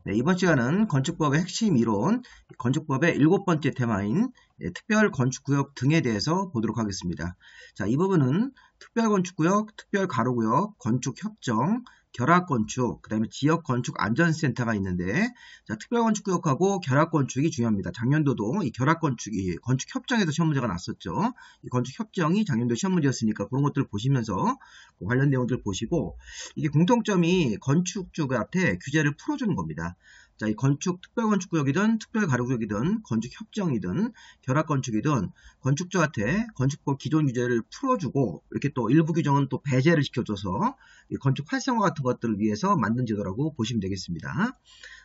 네, 이번 시간은 건축법의 핵심 이론, 건축법의 7번째 테마인 특별건축구역 등에 대해서 보도록 하겠습니다. 자, 이 부분은 특별건축구역, 특별가로구역, 건축협정, 결합건축, 그 다음에 지역건축안전센터가 있는데, 자, 특별건축구역하고 결합건축이 중요합니다. 작년도도 이 결합건축이 건축협정에서 시험 문제가 났었죠. 이 건축협정이 작년도 시험 문제였으니까 그런 것들을 보시면서 관련 내용들 보시고, 이게 공통점이 건축주한테 규제를 풀어주는 겁니다. 자, 이 특별건축구역이든 특별가로구역이든 건축협정이든 결합건축이든 건축주한테 건축법 기존 규제를 풀어주고 이렇게 또 일부 규정은 또 배제를 시켜줘서 이 건축 활성화 같은 것들을 위해서 만든 제도라고 보시면 되겠습니다.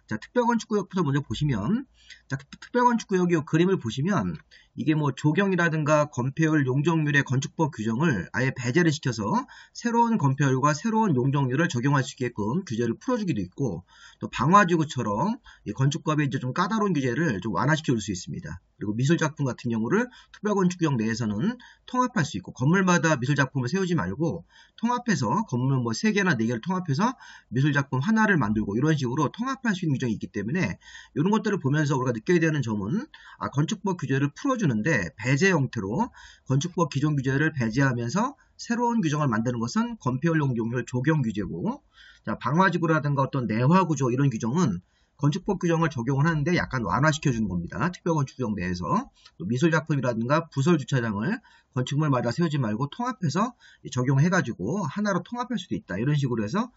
자, 특별건축구역부터 먼저 보시면, 자, 특별건축구역의 그림을 보시면 이게 뭐 조경이라든가 건폐율, 용적률의 건축법 규정을 아예 배제를 시켜서 새로운 건폐율과 새로운 용적률을 적용할 수 있게끔 규제를 풀어주기도 있고, 또 방화지구처럼 이 건축법의 이제 좀 까다로운 규제를 좀 완화시켜 줄 수 있습니다. 그리고 미술작품 같은 경우를 특별건축구역 내에서는 통합할 수 있고, 건물마다 미술작품을 세우지 말고 통합해서 건물 뭐 3개나 4개를 통합해서 미술작품 하나를 만들고 이런 식으로 통합할 수 있는 규정이 있기 때문에 이런 것들을 보면서 우리가 느껴야 되는 점은, 건축법 규제를 풀어주는데 배제 형태로 건축법 기존 규제를 배제하면서 새로운 규정을 만드는 것은 건폐율, 용적률 조경 규제고, 자, 방화지구라든가 어떤 내화구조 이런 규정은 건축법 규정을 적용을 하는데 약간 완화시켜주는 겁니다. 특별건축구역 내에서. 또 미술작품이라든가 부설주차장을 건축물마다 세우지 말고 통합해서 적용해가지고 하나로 통합할 수도 있다. 이런 식으로 해서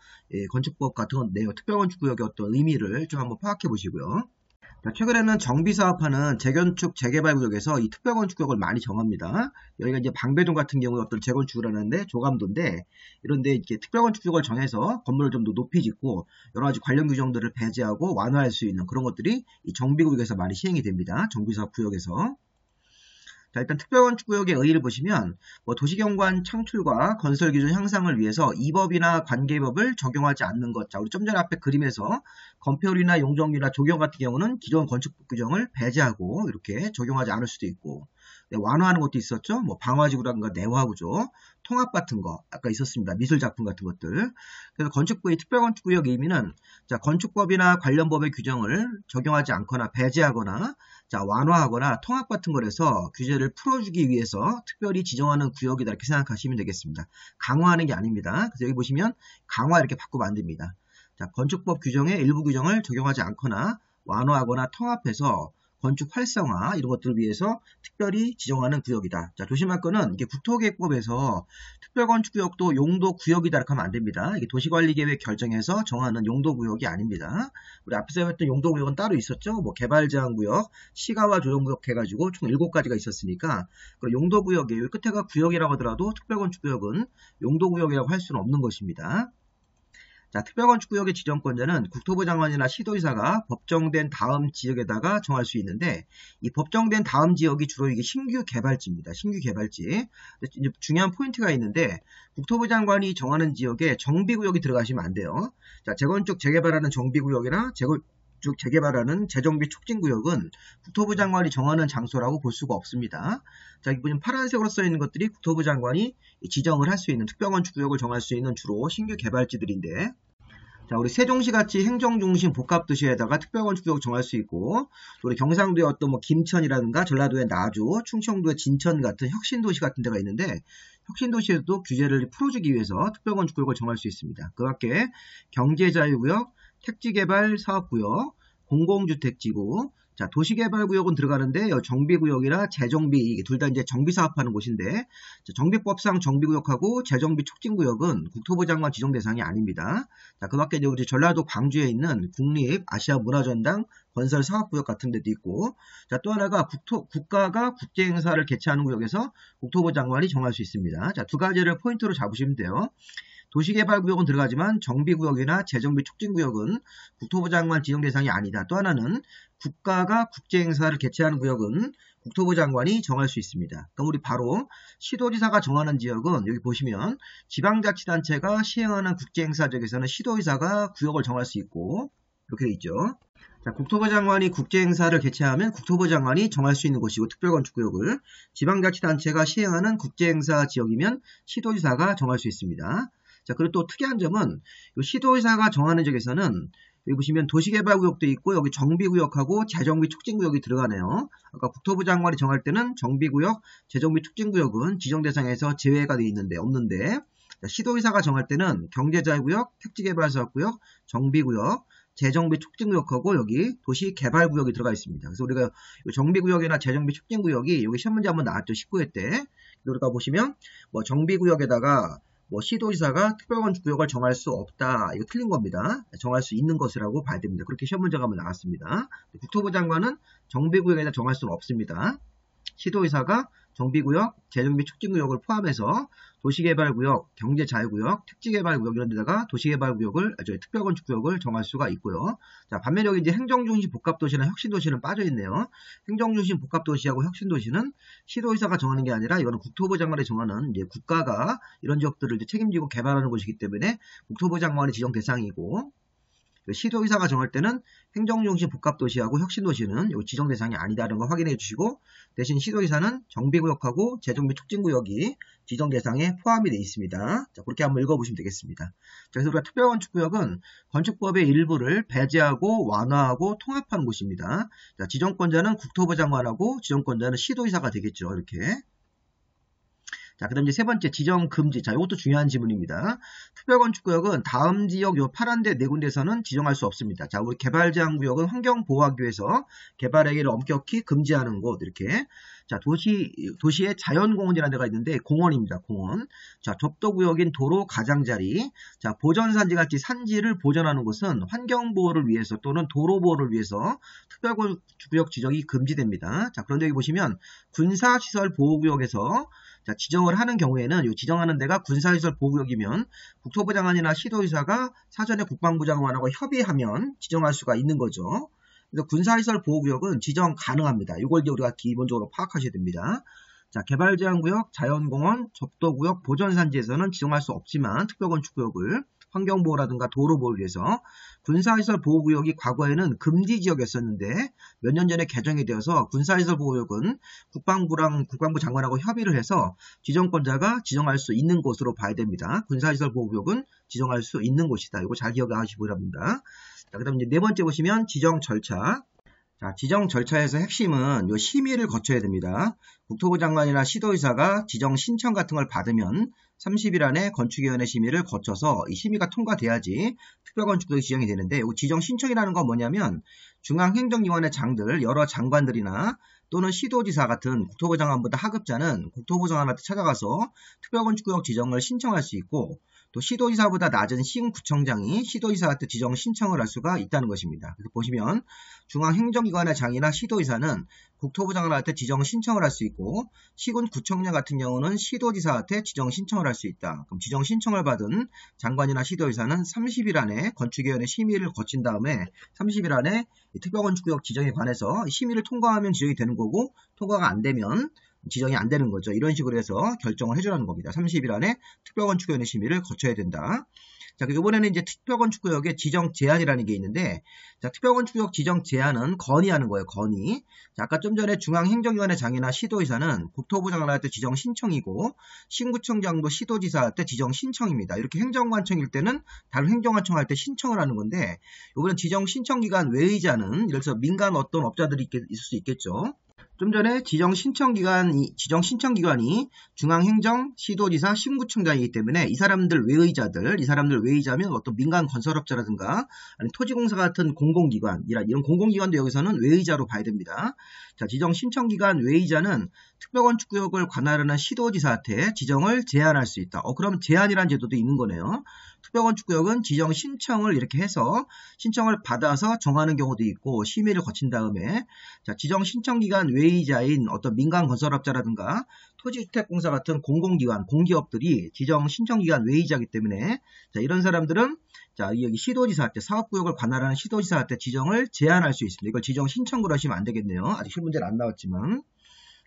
건축법 같은 내용, 특별건축구역의 어떤 의미를 좀 한번 파악해 보시고요. 최근에는 정비사업하는 재건축, 재개발구역에서 이 특별건축구역을 많이 정합니다. 여기가 이제 방배동 같은 경우에 어떤 재건축을 하는데 조감도인데, 이런데 이렇게 특별건축구역을 정해서 건물을 좀 더 높이 짓고 여러 가지 관련 규정들을 배제하고 완화할 수 있는 그런 것들이 이 정비구역에서 많이 시행이 됩니다. 정비사업 구역에서. 자, 일단 특별건축구역의 의의를 보시면 도시경관 창출과 건설기준 향상을 위해서 이 법이나 관계법을 적용하지 않는 것. 자, 우리 좀 전에 앞에 그림에서 건폐율이나 용적률이나 조경 같은 경우는 기존 건축법 규정을 배제하고 이렇게 적용하지 않을 수도 있고, 완화하는 것도 있었죠. 방화지구라든가 내화구조, 통합 같은 거 아까 있었습니다. 미술작품 같은 것들. 그래서 건축부의 특별건축구역 의미는, 자, 건축법이나 관련 법의 규정을 적용하지 않거나 배제하거나, 자, 완화하거나 통합 같은 거라서 규제를 풀어주기 위해서 특별히 지정하는 구역이다 이렇게 생각하시면 되겠습니다. 강화하는 게 아닙니다. 그래서 여기 보시면 강화 이렇게 바꾸면 안 됩니다. 자, 건축법 규정의 일부 규정을 적용하지 않거나 완화하거나 통합해서 건축 활성화 이런 것들을 위해서 특별히 지정하는 구역이다. 자, 조심할 거는 이게 국토계획법에서 특별건축구역도 용도구역이다 이렇게 하면 안 됩니다. 이게 도시관리계획 결정해서 정하는 용도구역이 아닙니다. 우리 앞에서 했던 용도구역은 따로 있었죠. 개발제한구역, 시가와 조정구역 해가지고 총 7가지가 있었으니까 그 용도구역이에요. 끝에가 구역이라고 하더라도 특별건축구역은 용도구역이라고 할 수는 없는 것입니다. 자, 특별건축구역의 지정권자는 국토부 장관이나 시도지사가 법정된 다음 지역에다가 정할 수 있는데, 이 법정된 다음 지역이 주로 이게 신규 개발지입니다. 신규 개발지. 이제 중요한 포인트가 있는데, 국토부 장관이 정하는 지역에 정비구역이 들어가시면 안 돼요. 자, 재건축, 재개발하는 정비구역이나 재개발하는 재정비 촉진구역은 국토부 장관이 정하는 장소라고 볼 수가 없습니다. 자, 여기 보시면 파란색으로 써 있는 것들이 국토부 장관이 지정을 할 수 있는 특별건축구역을 정할 수 있는 주로 신규 개발지들인데, 자, 우리 세종시같이 행정중심 복합도시에다가 특별건축구역 정할 수 있고, 또 우리 경상도의 어떤 김천이라든가 전라도의 나주, 충청도의 진천 같은 혁신도시 같은 데가 있는데, 혁신도시에도 규제를 풀어주기 위해서 특별건축구역을 정할 수 있습니다. 그 밖에 경제자유구역, 택지개발 사업구역, 공공주택지구, 자, 도시개발구역은 들어가는데 정비구역이나 재정비 둘 다 이제 정비사업하는 곳인데, 자, 정비법상 정비구역하고 재정비 촉진구역은 국토부 장관 지정 대상이 아닙니다. 자, 그 밖에 우리 전라도 광주에 있는 국립 아시아문화전당 건설사업구역 같은 데도 있고, 자, 또 하나가 국가가 국제행사를 개최하는 구역에서 국토부 장관이 정할 수 있습니다. 자, 두 가지를 포인트로 잡으시면 돼요. 도시개발구역은 들어가지만 정비구역이나 재정비 촉진구역은 국토부 장관 지정 대상이 아니다. 또 하나는 국가가 국제행사를 개최하는 구역은 국토부 장관이 정할 수 있습니다. 그럼 우리 바로 시도지사가 정하는 지역은 여기 보시면 지방자치단체가 시행하는 국제행사 지역에서는 시도지사가 구역을 정할 수 있고 이렇게 돼 있죠. 자, 국토부 장관이 국제행사를 개최하면 국토부 장관이 정할 수 있는 곳이고, 특별건축구역을 지방자치단체가 시행하는 국제행사 지역이면 시도지사가 정할 수 있습니다. 자, 그리고 또 특이한 점은 시도의사가 정하는 지역에서는 여기 보시면 도시개발구역도 있고 여기 정비구역하고 재정비 촉진구역이 들어가네요. 아까 국토부 장관이 정할 때는 정비구역, 재정비 촉진구역은 지정 대상에서 제외가 되어 있는데 없는데 시도의사가 정할 때는 경제자유구역, 택지개발사업구역, 정비구역, 재정비 촉진구역하고 여기 도시개발구역이 들어가 있습니다. 그래서 우리가 정비구역이나 재정비 촉진구역이 여기 시험 문제 한번 나왔죠. 19회 때. 우리가 보시면 뭐 정비구역에다가 뭐 시도지사가 특별건축구역을 정할 수 없다. 이거 틀린 겁니다. 정할 수 있는 것이라고 봐야 됩니다. 그렇게 시험 문제가 한번 나왔습니다. 국토부 장관은 정비구역에다 정할 수는 없습니다. 시도의사가 정비구역, 재정비 촉진구역을 포함해서 도시개발구역, 경제자유구역, 택지개발구역 이런 데다가 특별건축구역을 정할 수가 있고요. 자, 반면에 여기 이제 행정중심 복합도시나 혁신도시는 빠져있네요. 행정중심 복합도시하고 혁신도시는 시도의사가 정하는 게 아니라 이거는 국토부 장관이 정하는 이제 국가가 이런 지역들을 이제 책임지고 개발하는 곳이기 때문에 국토부 장관이 지정 대상이고 시도의사가 정할 때는 행정중심 복합도시하고 혁신도시는 지정 대상이 아니다라는 거 확인해 주시고 대신 시도의사는 정비구역하고 재정비 촉진구역이 지정 대상에 포함이 되어 있습니다. 자, 그렇게 한번 읽어보시면 되겠습니다. 자, 그래서 우리가 특별건축구역은 건축법의 일부를 배제하고 완화하고 통합하는 곳입니다. 자, 지정권자는 국토부 장관하고 지정권자는 시도의사가 되겠죠. 이렇게. 자, 그 다음 이제 세 번째, 지정금지. 자, 이것도 중요한 지문입니다. 특별건축구역은 다음 지역 요 파란 데 네 군데에서는 지정할 수 없습니다. 자, 우리 개발제한구역은 환경보호하기 위해서 개발행위를 엄격히 금지하는 곳, 이렇게. 자, 도시에 자연공원이라는 데가 있는데, 공원입니다, 공원. 자, 접도구역인 도로, 가장자리. 자, 보전산지같이 산지를 보전하는 곳은 환경보호를 위해서 또는 도로보호를 위해서 특별건축구역 지정이 금지됩니다. 자, 그런데 여기 보시면 군사시설보호구역에서 자, 지정을 하는 경우에는 이 지정하는 데가 군사시설 보호구역이면 국토부 장관이나 시도의사가 사전에 국방부 장관하고 협의하면 지정할 수가 있는 거죠. 그래서 군사시설 보호구역은 지정 가능합니다. 이걸 이제 우리가 기본적으로 파악하셔야 됩니다. 자, 개발제한구역, 자연공원, 접도구역, 보전산지에서는 지정할 수 없지만 특별건축구역을 환경보호라든가 도로보호를 위해서 군사시설 보호구역이 과거에는 금지지역이었었는데 몇 년 전에 개정이 되어서 군사시설 보호구역은 국방부 장관하고 협의를 해서 지정권자가 지정할 수 있는 곳으로 봐야 됩니다. 군사시설 보호구역은 지정할 수 있는 곳이다. 이거 잘 기억하시기 바랍니다. 자, 그 다음 이제 네 번째 보시면 지정 절차. 자, 지정 절차에서 핵심은 요 심의를 거쳐야 됩니다. 국토부 장관이나 시도의사가 지정 신청 같은 걸 받으면 30일 안에 건축위원회 심의를 거쳐서 이 심의가 통과돼야지 특별건축구역이 지정이 되는데 이 지정 신청이라는 건 뭐냐면 중앙행정기관의 장들, 여러 장관들이나 또는 시도지사 같은 국토부 장관보다 하급자는 국토부 장관한테 찾아가서 특별건축구역 지정을 신청할 수 있고 또 시도지사보다 낮은 시군구청장이 시도지사한테 지정 신청을 할 수가 있다는 것입니다. 그래서 보시면 중앙행정기관의 장이나 시도지사는 국토부 장관한테 지정 신청을 할 수 있고 시군구청장 같은 경우는 시도지사한테 지정 신청을 할 수 있다. 그럼 지정 신청을 받은 장관이나 시도지사는 30일 안에 건축위원회 심의를 거친 다음에 30일 안에 특별건축구역 지정에 관해서 심의를 통과하면 지정이 되는 거고 통과가 안 되면 지정이 안 되는 거죠. 이런 식으로 해서 결정을 해주라는 겁니다. 30일 안에 특별건축위원회 심의를 거쳐야 된다. 자, 이번에는 이제 특별건축구역의 지정 제한이라는 게 있는데, 자, 특별건축구역 지정 제한은 건의하는 거예요, 건의. 자, 아까 좀 전에 중앙행정기관의 장이나 시도의사는 국토부 장관한테 지정 신청이고, 신구청장도 시도지사한테 지정 신청입니다. 이렇게 행정관청일 때는 다른 행정관청 할 때 신청을 하는 건데, 이번엔 지정 신청기관 외의자는, 예를 들어서 민간 어떤 업자들이 있을 수 있겠죠. 좀 전에 지정 신청기관이 중앙행정, 시도지사, 신구청장이기 때문에 이 사람들 외의자면 어떤 민간 건설업자라든가 아니면 토지공사 같은 공공기관, 이런 공공기관도 여기서는 외의자로 봐야 됩니다. 자, 지정 신청기관 외의자는 특별건축구역을 관할하는 시도지사한테 지정을 제한할 수 있다. 그럼 제한이라는 제도도 있는 거네요. 특별건축구역은 지정 신청을 이렇게 해서 신청을 받아서 정하는 경우도 있고 심의를 거친 다음에 자, 지정 신청기관 외의자인 어떤 민간 건설업자라든가 토지주택공사 같은 공공기관, 공기업들이 지정 신청기관 외의자이기 때문에 자, 이런 사람들은 자, 여기 시도지사한테 사업구역을 관할하는 시도지사한테 지정을 제한할 수 있습니다. 이걸 지정 신청으로 하시면 안 되겠네요. 아직 실문제는 안 나왔지만.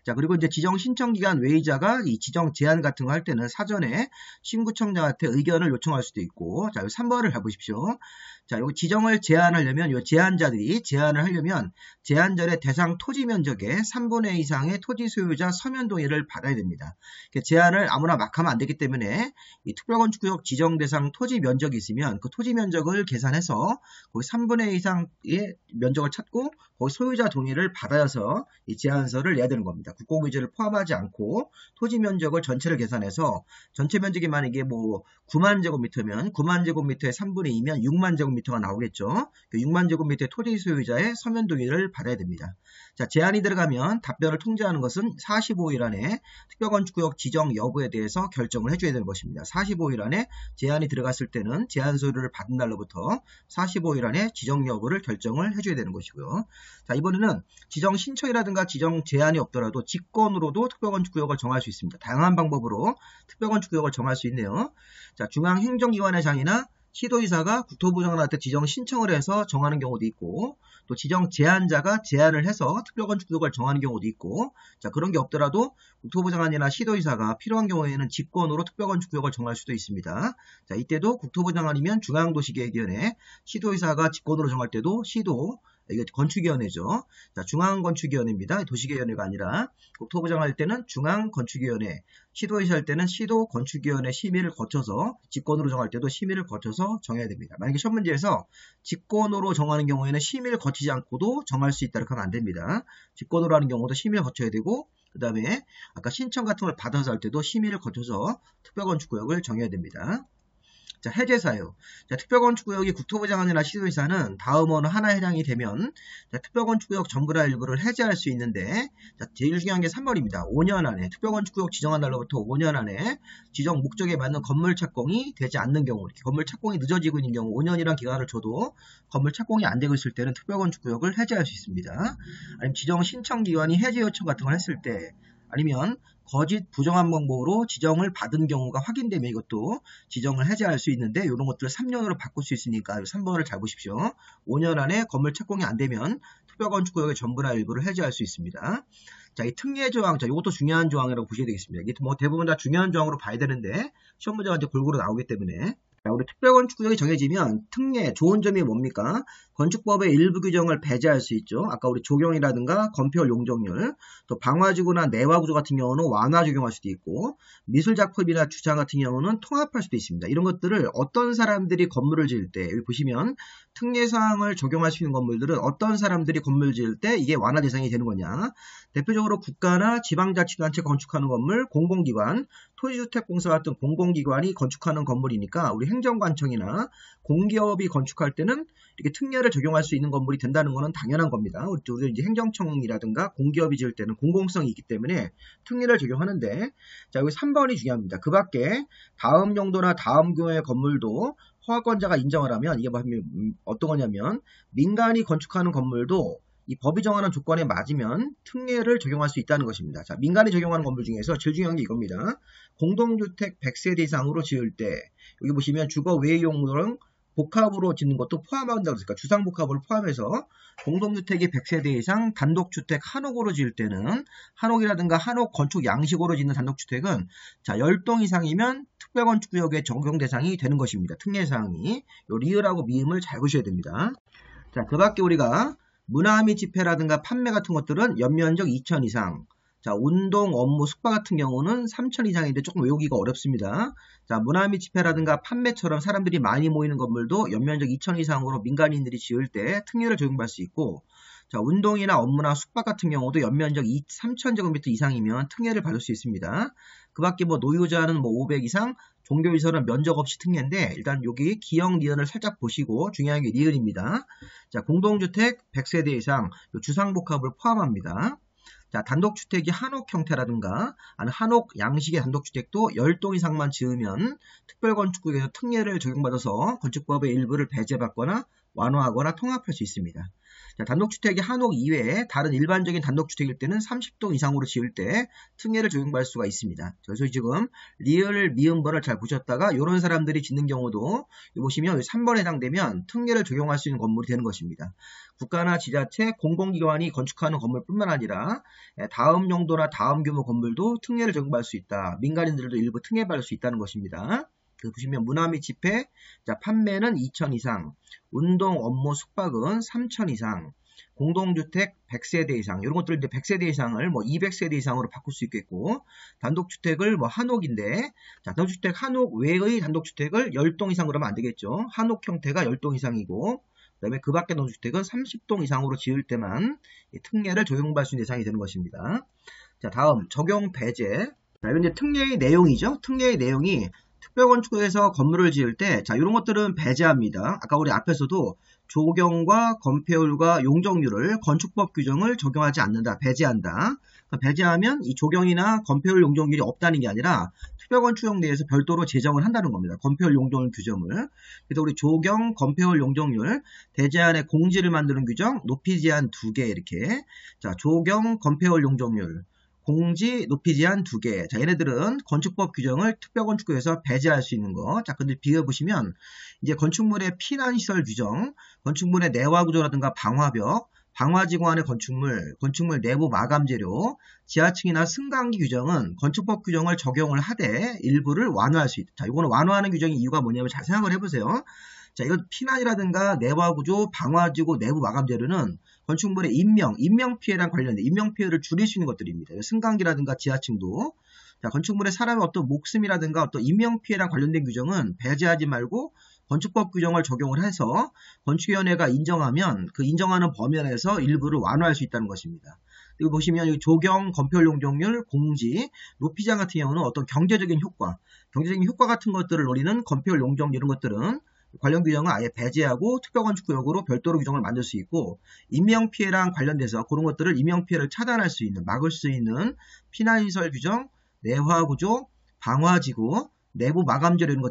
자, 그리고 이제 지정 신청 기간 외의자가 이 지정 제한 같은 거 할 때는 사전에 신구청장한테 의견을 요청할 수도 있고, 자, 3번을 잘 보십시오. 자, 여기 지정을 제한하려면, 요 제한자들이 제한을 하려면 제한절의 대상 토지 면적의 3분의 2 이상의 토지 소유자 서면 동의를 받아야 됩니다. 제한을 아무나 막 하면 안 되기 때문에 이 특별건축구역 지정 대상 토지 면적이 있으면 그 토지 면적을 계산해서 거기 3분의 2 이상의 면적을 찾고 거기 소유자 동의를 받아서 이 제한서를 내야 되는 겁니다. 국공유지를 포함하지 않고 토지 면적을 전체를 계산해서 전체 면적이 만약에 뭐 9만 제곱미터면 9만 제곱미터의 3분의 2면 6만 제곱미터가 나오겠죠. 그 6만 제곱미터의 토지 소유자의 서면 동의를 받아야 됩니다. 자, 제한이 들어가면 답변을 통지하는 것은 45일 안에 특별건축구역 지정 여부에 대해서 결정을 해줘야 되는 것입니다. 45일 안에 제한이 들어갔을 때는 제한 서류를 받은 날로부터 45일 안에 지정 여부를 결정을 해줘야 되는 것이고요. 자, 이번에는 지정 신청이라든가 지정 제한이 없더라도 직권으로도 특별건축구역을 정할 수 있습니다. 다양한 방법으로 특별건축구역을 정할 수 있네요. 자, 중앙행정기관의 장이나 시도의사가 국토부 장관한테 지정 신청을 해서 정하는 경우도 있고, 또 지정 제한자가 제안을 해서 특별건축구역을 정하는 경우도 있고, 자, 그런 게 없더라도 국토부 장관이나 시도의사가 필요한 경우에는 직권으로 특별건축구역을 정할 수도 있습니다. 자, 이때도 국토부 장관이면 중앙도시계획위원회, 시도의사가 직권으로 정할 때도 시도, 이게 건축위원회죠. 자, 중앙건축위원회입니다. 도시계획위원회가 아니라 국토부 장관 할 때는 중앙건축위원회, 시도의사 할 때는 시도건축위원회 심의를 거쳐서 직권으로 정할 때도 심의를 거쳐서 정해야 됩니다. 만약에 시험 문제에서 직권으로 정하는 경우에는 심의를 거치지 않고도 정할 수 있다고 하면 안 됩니다. 직권으로 하는 경우도 심의를 거쳐야 되고, 그 다음에 아까 신청 같은 걸 받아서 할 때도 심의를 거쳐서 특별건축구역을 정해야 됩니다. 자, 해제사유. 자, 특별건축구역이 국토부 장관이나 시도의사는 다음어는 하나에 해당이 되면 자, 특별건축구역 전부나 일부를 해제할 수 있는데, 자, 제일 중요한 게 3번입니다. 5년 안에 특별건축구역 지정한 날로부터 5년 안에 지정 목적에 맞는 건물 착공이 되지 않는 경우, 이렇게 건물 착공이 늦어지고 있는 경우 5년이란 기간을 줘도 건물 착공이 안 되고 있을 때는 특별건축구역을 해제할 수 있습니다. 아니면 지정 신청기관이 해제 요청 같은 걸 했을 때, 아니면 거짓 부정한 방법으로 지정을 받은 경우가 확인되면 이것도 지정을 해제할 수 있는데, 이런 것들을 3년으로 바꿀 수 있으니까 3번을 잘 보십시오. 5년 안에 건물 착공이 안 되면 특별건축구역의 전부나 일부를 해제할 수 있습니다. 자, 이 특례 조항, 자, 이것도 중요한 조항이라고 보셔야 되겠습니다. 이게 뭐 대부분 다 중요한 조항으로 봐야 되는데 시험 문제가 이제 골고루 나오기 때문에. 자, 우리 특별건축구역이 정해지면 특례, 좋은 점이 뭡니까? 건축법의 일부 규정을 배제할 수 있죠. 아까 우리 조경이라든가 건폐율 용적률, 또 방화지구나 내화구조 같은 경우는 완화 적용할 수도 있고, 미술작품이나 주차 같은 경우는 통합할 수도 있습니다. 이런 것들을 어떤 사람들이 건물을 지을 때, 여기 보시면 특례사항을 적용할 수 있는 건물들은 어떤 사람들이 건물 지을 때 이게 완화 대상이 되는 거냐. 대표적으로 국가나 지방자치단체가 건축하는 건물, 공공기관, 토지주택공사 같은 공공기관이 건축하는 건물이니까 우리 행정관청이나 공기업이 건축할 때는 이렇게 특례를 적용할 수 있는 건물이 된다는 것은 당연한 겁니다. 우리 이제 행정청이라든가 공기업이 지을 때는 공공성이 있기 때문에 특례를 적용하는데, 자, 여기 3번이 중요합니다. 그 밖에 다음 용도나 다음 규모의 건물도 허가권자가 인정을 하면, 이게 어떤 거냐면 민간이 건축하는 건물도 이 법이 정하는 조건에 맞으면 특례를 적용할 수 있다는 것입니다. 자, 민간이 적용하는 건물 중에서 제일 중요한 게 이겁니다. 공동주택 100세대 이상으로 지을 때, 여기 보시면 주거 외의 용도랑 복합으로 짓는 것도 포함한다고 했으니까 주상복합을 포함해서 공동주택이 100세대 이상 단독주택 한옥으로 지을 때는, 한옥이라든가 한옥 건축 양식으로 짓는 단독주택은 자, 10동 이상이면 특별건축구역의 적용 대상이 되는 것입니다. 특례사항이. 요 리을하고 미음을 잘 보셔야 됩니다. 자, 그 밖에 우리가 문화 및 집회라든가 판매 같은 것들은 연면적 2,000 이상, 자, 운동, 업무, 숙박 같은 경우는 3,000 이상인데 조금 외우기가 어렵습니다. 자, 문화 및 집회라든가 판매처럼 사람들이 많이 모이는 건물도 연면적 2,000 이상으로 민간인들이 지을 때 특례를 적용받을 수 있고, 자, 운동이나 업무나 숙박 같은 경우도 연면적 3,000제곱미터 이상이면 특례를 받을 수 있습니다. 그 밖에 뭐 노유자는 뭐 500 이상, 종교시설은 면적 없이 특례인데, 일단 여기 기역 니은을 살짝 보시고 중요한 게 니은입니다. 자, 공동주택 100세대 이상, 주상복합을 포함합니다. 자, 단독주택이 한옥 형태라든가 아니 한옥 양식의 단독주택도 10동 이상만 지으면 특별건축구역에서 특례를 적용받아서 건축법의 일부를 배제받거나 완화하거나 통합할 수 있습니다. 자, 단독주택이 한옥 이외에 다른 일반적인 단독주택일 때는 30동 이상으로 지을 때 특례를 적용받을 수가 있습니다. 그래서 지금 리을 미음번을 잘 보셨다가 이런 사람들이 짓는 경우도 보시면 3번에 해당되면 특례를 적용할 수 있는 건물이 되는 것입니다. 국가나 지자체, 공공기관이 건축하는 건물뿐만 아니라 다음 용도나 다음 규모 건물도 특례를 적용받을 수 있다. 민간인들도 일부 특례받을 수 있다는 것입니다. 보시면 문화 및 집회, 자, 판매는 2,000 이상, 운동, 업무, 숙박은 3,000 이상, 공동주택 100세대 이상, 이런 것들 이제 100세대 이상을 뭐 200세대 이상으로 바꿀 수 있겠고, 단독주택을 뭐 한옥인데, 자, 단독주택 한옥 외의 단독주택을 10동 이상 그러면 안 되겠죠. 한옥 형태가 10동 이상이고, 그 다음에 그 밖의 단독주택은 30동 이상으로 지을 때만 특례를 적용받을 수 있는 대상이 되는 것입니다. 자, 다음 적용 배제. 자, 이건 이제 특례의 내용이죠. 특례의 내용이 특별건축구역에서 건물을 지을 때, 자, 이런 것들은 배제합니다. 아까 우리 앞에서도 조경과 건폐율과 용적률을 건축법 규정을 적용하지 않는다, 배제한다. 배제하면 이 조경이나 건폐율 용적률이 없다는 게 아니라 특별건축구역 내에서 별도로 제정을 한다는 겁니다. 건폐율 용적률 규정을. 그래서 우리 조경, 건폐율 용적률, 대제한의 공지를 만드는 규정, 높이 제한 2개 이렇게. 자, 조경, 건폐율 용적률. 공지, 높이 제한 2개. 자, 얘네들은 건축법 규정을 특별건축구역에서 배제할 수 있는 거. 자, 근데 비교해보시면, 이제 건축물의 피난시설 규정, 건축물의 내화구조라든가 방화벽, 방화지구 안의 건축물, 건축물 내부 마감재료, 지하층이나 승강기 규정은 건축법 규정을 적용을 하되 일부를 완화할 수 있다. 자, 이거는 완화하는 규정의 이유가 뭐냐면 잘 생각을 해보세요. 자, 이건 피난이라든가 내화구조, 방화지구, 내부 마감재료는 건축물의 인명피해랑 관련된 인명피해를 줄일 수 있는 것들입니다. 승강기라든가 지하층도. 자, 건축물의 사람의 어떤 목숨이라든가 어떤 인명피해랑 관련된 규정은 배제하지 말고 건축법 규정을 적용을 해서 건축위원회가 인정하면 그 인정하는 범위 안에서 일부를 완화할 수 있다는 것입니다. 그리고 보시면 조경, 건폐율 용적률, 공지, 높이 제한 같은 경우는 어떤 경제적인 효과 같은 것들을 노리는 건폐율 용적률 이런 것들은 관련 규정을 아예 배제하고 특별건축구역으로 별도로 규정을 만들 수 있고, 인명피해랑 관련돼서 그런 것들을 인명피해를 차단할 수 있는, 막을 수 있는 피난시설 규정, 내화구조, 방화지구, 내부 마감재료 이런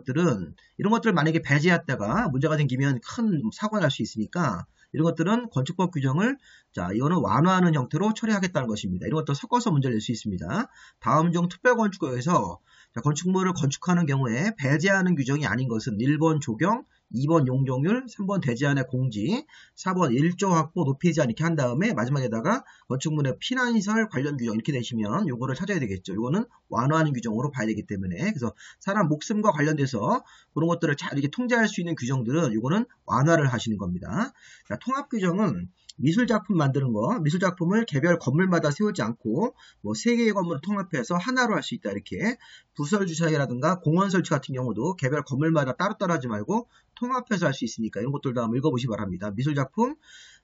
것들을 만약에 배제했다가 문제가 생기면 큰 사고가 날 수 있으니까 이런 것들은 건축법 규정을 자, 이거는 완화하는 형태로 처리하겠다는 것입니다. 이런 것도 섞어서 문제를 낼 수 있습니다. 다음 중 특별건축구역에서 건축물을 건축하는 경우에 배제하는 규정이 아닌 것은 1번 조경, 2번 용적률, 3번 대제한의 공지, 4번 일조 확보, 높이 제한 이렇게 한 다음에 마지막에다가 건축물의 피난시설 관련 규정 이렇게 되시면 요거를 찾아야 되겠죠. 요거는 완화하는 규정으로 봐야 되기 때문에 그래서 사람 목숨과 관련돼서 그런 것들을 잘 이렇게 통제할 수 있는 규정들은 요거는 완화를 하시는 겁니다. 자, 통합 규정은 미술작품 만드는 거, 미술작품을 개별 건물마다 세우지 않고 뭐 3개의 건물을 통합해서 하나로 할 수 있다 이렇게. 부설주차장이라든가 공원 설치 같은 경우도 개별 건물마다 따로따로 하지 말고 통합해서 할 수 있으니까 이런 것들도 한번 읽어보시기 바랍니다. 미술작품,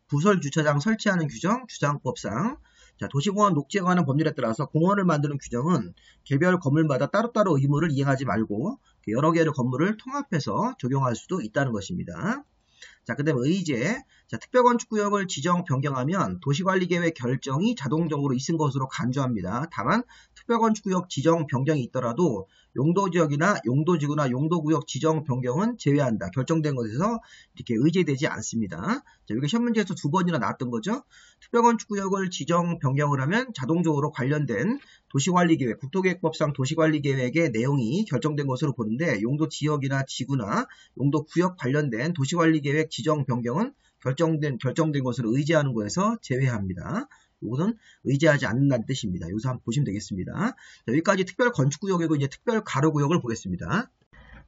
부설주차장 설치하는 규정, 주장법상. 자, 도시공원 녹지에 관한 법률에 따라서 공원을 만드는 규정은 개별 건물마다 따로따로 의무를 이행하지 말고 여러 개의 건물을 통합해서 적용할 수도 있다는 것입니다. 자, 그 다음에 의제. 자, 특별건축구역을 지정 변경하면 도시관리계획 결정이 자동적으로 있은 것으로 간주합니다. 다만 특별건축구역 지정 변경이 있더라도 용도지역이나 용도지구나 용도구역 지정 변경은 제외한다. 결정된 것에서 이렇게 의제되지 않습니다. 자, 이게 시험 문제에서 2번이나 나왔던 거죠. 특별건축구역을 지정 변경을 하면 자동적으로 관련된 도시관리계획, 국토계획법상 도시관리계획의 내용이 결정된 것으로 보는데 용도지역이나 지구나 용도구역 관련된 도시관리계획 지정 변경은 결정된 것을 의제하는 거에서 제외합니다. 이것은 의제하지 않는다는 뜻입니다. 여기서 한번 보시면 되겠습니다. 자, 여기까지 특별 건축구역이고 이제 특별 가로구역을 보겠습니다.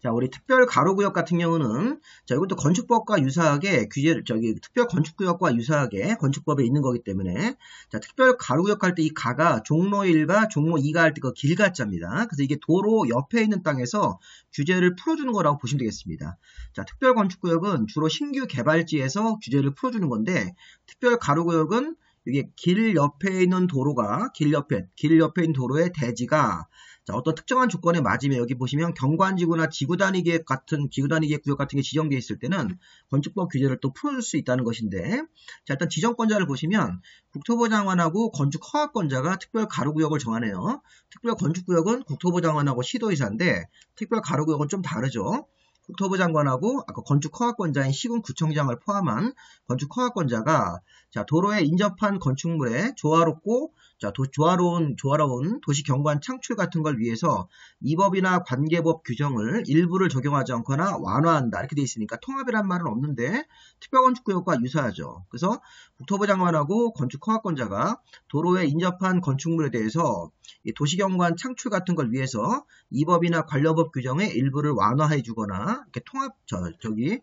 자, 우리 특별 가로구역 같은 경우는 자, 이것도 건축법과 유사하게 특별 건축구역과 유사하게 건축법에 있는 거기 때문에 자, 특별 가로구역 할 때 이 가가 종로 1가 종로 2가 할 때 그 길가자입니다. 그래서 이게 도로 옆에 있는 땅에서 규제를 풀어주는 거라고 보시면 되겠습니다. 자, 특별 건축구역은 주로 신규 개발지에서 규제를 풀어주는 건데 특별 가로구역은 이게 길 옆에 있는 도로가 길 옆에 있는 도로의 대지가 자, 어떤 특정한 조건에 맞으면 여기 보시면 경관지구나 지구단위계획 구역 같은 게 지정되어 있을 때는 건축법 규제를 또 풀어줄 수 있다는 것인데 자, 일단 지정권자를 보시면 국토부 장관하고 건축허가권자가 특별 가로구역을 정하네요. 특별 건축구역은 국토부 장관하고 시도의사인데 특별 가로구역은 좀 다르죠. 국토부 장관하고 아까 건축허가권자인 시군구청장을 포함한 건축허가권자가 자, 도로에 인접한 건축물에 조화롭고 자, 조화로운 도시 경관 창출 같은 걸 위해서 이 법이나 관계법 규정을 일부를 적용하지 않거나 완화한다. 이렇게 돼 있으니까 통합이란 말은 없는데 특별건축구역과 유사하죠. 그래서 국토부 장관하고 건축허가권자가 도로에 인접한 건축물에 대해서 도시경관 창출 같은 걸 위해서 이 법이나 관련법 규정의 일부를 완화해 주거나 이렇게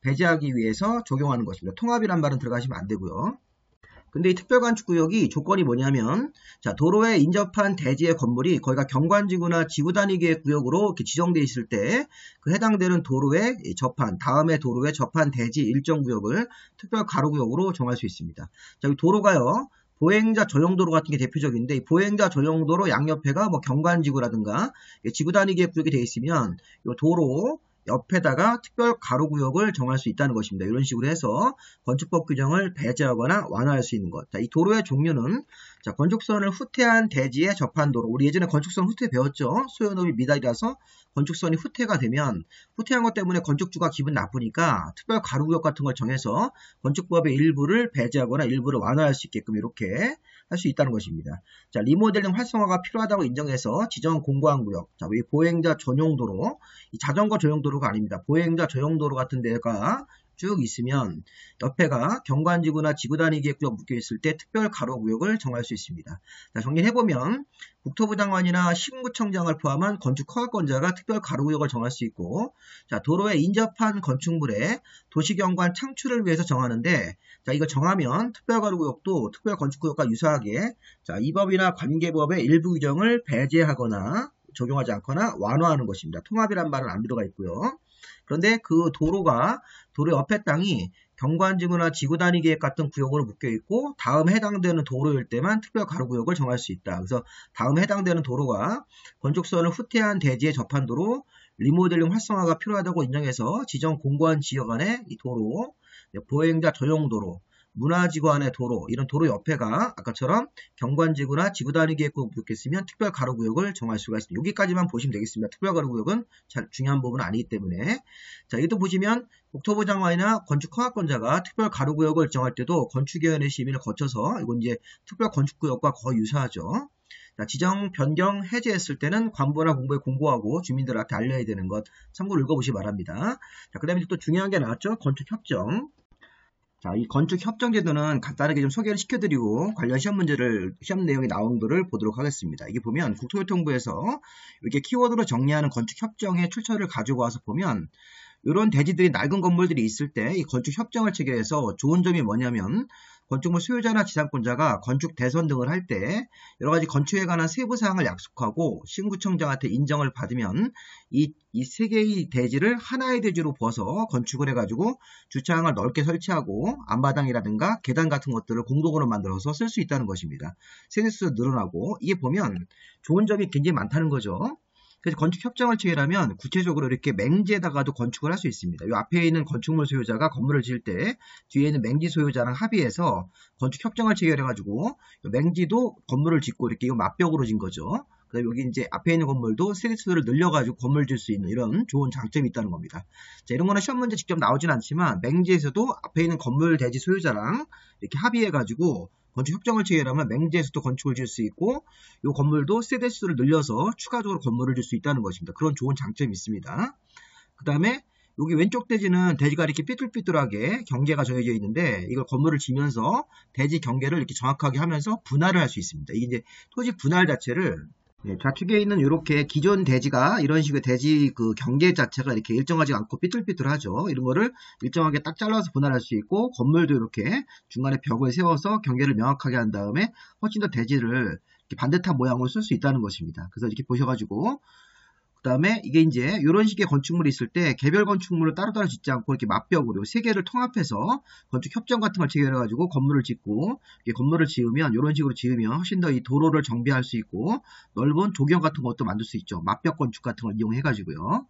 배제하기 위해서 적용하는 것입니다. 통합이란 말은 들어가시면 안 되고요. 근데 이 특별건축구역이 조건이 뭐냐면 자, 도로에 인접한 대지의 건물이 거기가 경관지구나 지구단위계획 구역으로 이렇게 지정되어 있을 때 그 해당되는 도로에 접한 다음에 도로에 접한 대지 일정 구역을 특별가로구역으로 정할 수 있습니다. 자, 이 도로가요. 보행자 전용도로 같은 게 대표적인데 이 보행자 전용도로 양옆에가 뭐 경관지구라든가 지구단위계획 구역이 되어 있으면 이 도로 옆에다가 특별 가로구역을 정할 수 있다는 것입니다. 이런 식으로 해서 건축법 규정을 배제하거나 완화할 수 있는 것. 자, 이 도로의 종류는 자, 건축선을 후퇴한 대지에 접한 도로. 우리 예전에 건축선 후퇴 배웠죠. 소요너비 미달이라서 건축선이 후퇴가 되면 후퇴한 것 때문에 건축주가 기분 나쁘니까 특별 가로구역 같은 걸 정해서 건축법의 일부를 배제하거나 일부를 완화할 수 있게끔 이렇게 할 수 있다는 것입니다. 자, 리모델링 활성화가 필요하다고 인정해서 지정 공고한 구역. 자, 이 보행자 전용도로, 이 자전거 전용도로가 아닙니다. 보행자 전용도로 같은 데가 쭉 있으면 옆에가 경관지구나 지구단위계획 구역 묶여 있을 때 특별 가로구역을 정할 수 있습니다. 자, 정리를 해보면 국토부 장관이나 시군구청장을 포함한 건축허가권자가 특별 가로구역을 정할 수 있고 자, 도로에 인접한 건축물에 도시경관 창출을 위해서 정하는데 자, 이거 정하면 특별 가로구역도 특별 건축구역과 유사하게 자, 이 법이나 관계법의 일부 규정을 배제하거나 적용하지 않거나 완화하는 것입니다. 통합이란 말은 안 들어가 있고요. 그런데 그 도로 옆에 땅이 경관지구나 지구단위계획 같은 구역으로 묶여 있고 다음 해당되는 도로일 때만 특별 가로구역을 정할 수 있다. 그래서 다음 해당되는 도로가 건축선을 후퇴한 대지에 접한 도로, 리모델링 활성화가 필요하다고 인정해서 지정 공고한 지역 안에 이 도로, 보행자 전용도로, 문화지구 안의 도로, 이런 도로 옆에가 아까처럼 경관지구나 지구단위계획구역 묶였으면 특별 가로구역을 정할 수가 있습니다. 여기까지만 보시면 되겠습니다. 특별 가로구역은 잘 중요한 부분은 아니기 때문에. 자, 여기도 보시면 국토부 장관이나 건축허가권자가 특별 가로구역을 정할 때도 건축위원회 심의를 거쳐서 이건 이제 특별 건축구역과 거의 유사하죠. 자, 지정, 변경, 해제했을 때는 관부나 공부에 공고하고 주민들한테 알려야 되는 것 참고로 읽어보시기 바랍니다. 자, 그 다음에 또 중요한 게 나왔죠. 건축협정. 자, 이 건축협정제도는 간단하게 좀 소개를 시켜드리고 관련 시험 내용이 나온 거를 보도록 하겠습니다. 이게 보면 국토교통부에서 이렇게 키워드로 정리하는 건축협정의 출처를 가지고 와서 보면 이런 대지들이 낡은 건물들이 있을 때 이 건축협정을 체결해서 좋은 점이 뭐냐면 건축물 소유자나 지상권자가 건축 대선 등을 할 때 여러 가지 건축에 관한 세부 사항을 약속하고 시군구청장한테 인정을 받으면 이 세 개의 대지를 하나의 대지로 부어서 건축을 해가지고 주차장을 넓게 설치하고 앞마당이라든가 계단 같은 것들을 공동으로 만들어서 쓸 수 있다는 것입니다. 세대수도 늘어나고 이게 보면 좋은 점이 굉장히 많다는 거죠. 그래서 건축협정을 체결하면 구체적으로 이렇게 맹지에다가도 건축을 할 수 있습니다. 이 앞에 있는 건축물 소유자가 건물을 지을 때 뒤에 있는 맹지 소유자랑 합의해서 건축협정을 체결해가지고 맹지도 건물을 짓고 이렇게 이거 맞벽으로 진 거죠. 그다음에 여기 이제 앞에 있는 건물도 세대수를 늘려가지고 건물 질 수 있는 이런 좋은 장점이 있다는 겁니다. 자, 이런 거는 시험 문제 직접 나오진 않지만 맹지에서도 앞에 있는 건물 대지 소유자랑 이렇게 합의해가지고 건축협정을 체결하면 맹지에서도 건축을 지을 수 있고 이 건물도 세대수를 늘려서 추가적으로 건물을 질 수 있다는 것입니다. 그런 좋은 장점이 있습니다. 그 다음에 여기 왼쪽 대지는 대지가 이렇게 삐뚤삐뚤하게 경계가 정해져 있는데 이걸 건물을 지면서 대지 경계를 이렇게 정확하게 하면서 분할을 할 수 있습니다. 이게 이제 토지 분할 자체를 좌측에 있는 이렇게 기존 대지가 이런 식의 대지 그 경계 자체가 이렇게 일정하지 않고 삐뚤삐뚤하죠. 이런 거를 일정하게 딱 잘라서 분할할 수 있고 건물도 이렇게 중간에 벽을 세워서 경계를 명확하게 한 다음에 훨씬 더 대지를 이렇게 반듯한 모양으로 쓸 수 있다는 것입니다. 그래서 이렇게 보셔가지고 그 다음에 이게 이제 이런 식의 건축물이 있을 때 개별 건축물을 따로따로 짓지 않고 이렇게 맞벽으로 세 개를 통합해서 건축협정 같은 걸 체결해가지고 건물을 짓고 건물을 지으면 이런 식으로 지으면 훨씬 더 이 도로를 정비할 수 있고 넓은 조경 같은 것도 만들 수 있죠. 맞벽 건축 같은 걸 이용해가지고요.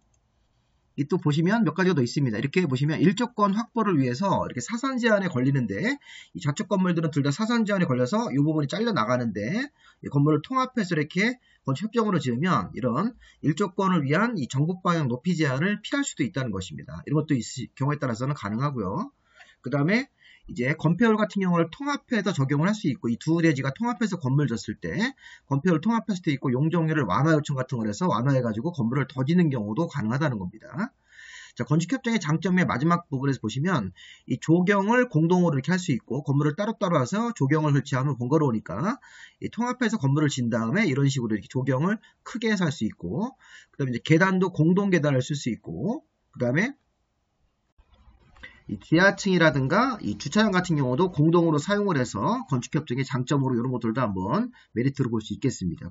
이 또 보시면 몇 가지가 더 있습니다. 이렇게 보시면 일조권 확보를 위해서 이렇게 사선 제한에 걸리는데 이 좌측 건물들은 둘 다 사선 제한에 걸려서 이 부분이 잘려 나가는데 이 건물을 통합해서 이렇게 건축협정으로 지으면 이런 일조권을 위한 이 전국 방향 높이 제한을 피할 수도 있다는 것입니다. 이런 것도 경우에 따라서는 가능하고요. 그 다음에 이제 건폐율 같은 경우를 통합해서 적용을 할 수 있고 이 두 대지가 통합해서 건물 졌을 때 건폐율 통합할 수도 있고 용적률을 완화 요청 같은 걸 해서 완화해가지고 건물을 더 짓는 경우도 가능하다는 겁니다. 자, 건축협정의 장점의 마지막 부분에서 보시면 이 조경을 공동으로 이렇게 할 수 있고 건물을 따로따로 해서 조경을 설치하면 번거로우니까 이 통합해서 건물을 진 다음에 이런 식으로 이렇게 조경을 크게 해서 할 수 있고 그 다음에 이제 계단도 공동 계단을 쓸 수 있고 그 다음에 이 지하층이라든가 이 주차장 같은 경우도 공동으로 사용을 해서 건축협정의 장점으로 이런 것들도 한번 메리트로 볼 수 있겠습니다.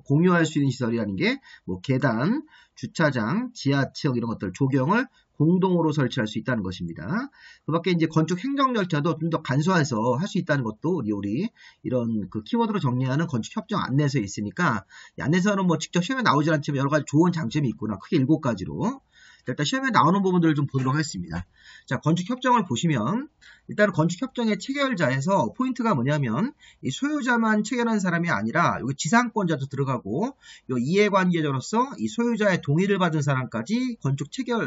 공유할 수 있는 시설이라는 게 뭐 계단, 주차장, 지하층 이런 것들 조경을 공동으로 설치할 수 있다는 것입니다. 그 밖에 이제 건축 행정 절차도 좀 더 간소화해서 할 수 있다는 것도 우리 이런 그 키워드로 정리하는 건축협정 안내서에 있으니까 이 안내서는 뭐 직접 시험에 나오지 않지만 여러 가지 좋은 장점이 있구나. 크게 7가지로. 일단 시험에 나오는 부분들을 좀 보도록 하겠습니다. 자, 건축협정을 보시면 일단 건축협정의 체결자에서 포인트가 뭐냐면 이 소유자만 체결한 사람이 아니라 여기 지상권자도 들어가고 요 이해관계자로서 이 소유자의 동의를 받은 사람까지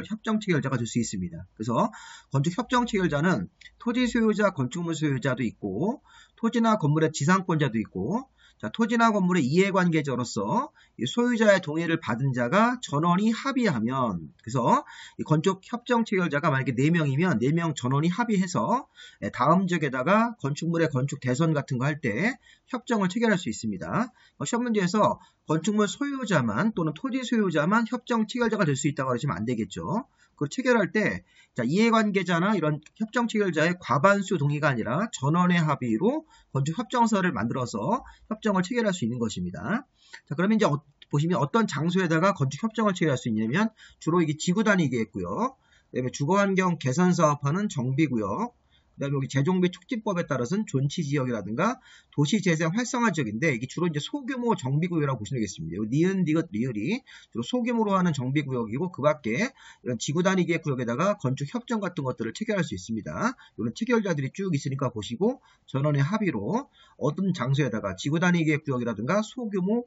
협정 체결자가 될 수 있습니다. 그래서 건축협정 체결자는 토지 소유자, 건축물 소유자도 있고 토지나 건물의 지상권자도 있고 자, 토지나 건물의 이해관계자로서 이 소유자의 동의를 받은 자가 전원이 합의하면 그래서 이 건축협정 체결자가 만약에 4명이면 4명 전원이 합의해서 다음 지역에다가 건축물의 건축 대선 같은 거 할 때 협정을 체결할 수 있습니다. 시험 문제에서 건축물 소유자만 또는 토지 소유자만 협정 체결자가 될 수 있다고 하시면 안 되겠죠. 그걸 체결할 때 자, 이해관계자나 이런 협정 체결자의 과반수 동의가 아니라 전원의 합의로 건축 협정서를 만들어서 협정을 체결할 수 있는 것입니다. 자, 그러면 이제 보시면 어떤 장소에다가 건축 협정을 체결할 수 있냐면 주로 이게 지구 단위겠고요. 그다음에 주거환경 개선 사업하는 정비구역. 그다음에 여기 재정비 촉진법에 따라서는 존치지역이라든가 도시재생 활성화 지역인데 이게 주로 이제 소규모 정비구역이라고 보시면 되겠습니다. 니은, 디귿, 리을이 주로 소규모로 하는 정비구역이고 그 밖에 이런 지구 단위의 구역에다가 건축 협정 같은 것들을 체결할 수 있습니다. 이런 체결자들이 쭉 있으니까 보시고 전원의 합의로 어떤 장소에다가 지구 단위의 구역이라든가 소규모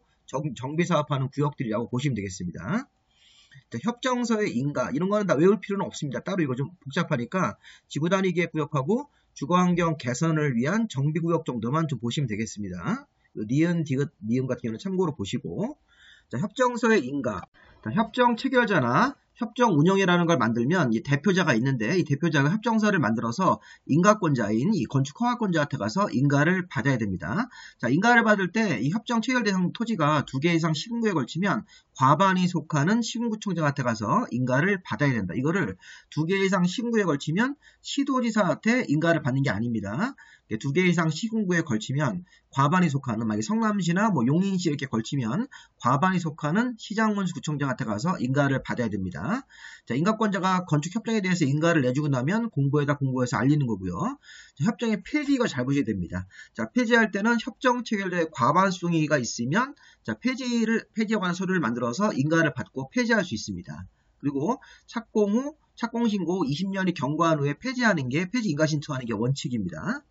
정비 사업하는 구역들이라고 보시면 되겠습니다. 협정서의 인가 이런 거는 다 외울 필요는 없습니다. 따로 이거 좀 복잡하니까 지구 단위의 구역하고 주거환경 개선을 위한 정비구역 정도만 좀 보시면 되겠습니다. 니은, 디귿, 니은 같은 경우는 참고로 보시고 자, 협정서의 인가 협정 체결자나 협정 운영이라는 걸 만들면 이 대표자가 있는데 이 대표자가 협정서를 만들어서 인가권자인 이 건축 허가권자한테 가서 인가를 받아야 됩니다. 자, 인가를 받을 때 이 협정 체결 대상 토지가 2개 이상 시군구에 걸치면 과반이 속하는 시군구청장한테 가서 인가를 받아야 된다. 이거를 2개 이상 시군구에 걸치면 시도지사한테 인가를 받는 게 아닙니다. 2개 이상 시군구에 걸치면 과반이 속하는 만약에 성남시나 뭐 용인시 이렇게 걸치면 과반이 속하는 시장군수구청장한테 가서 인가를 받아야 됩니다. 자, 인가권자가 건축협정에 대해서 인가를 내주고 나면 공고에다 공고해서 알리는 거고요. 자, 협정의 폐지 이거 잘 보셔야 됩니다. 자, 폐지할 때는 협정 체결자의 과반수가 있으면 자, 폐지에 관한 서류를 만들어서 인가를 받고 폐지할 수 있습니다. 그리고 착공 신고 20년이 경과한 후에 폐지하는 게 폐지 인가 신청하는 게 원칙입니다.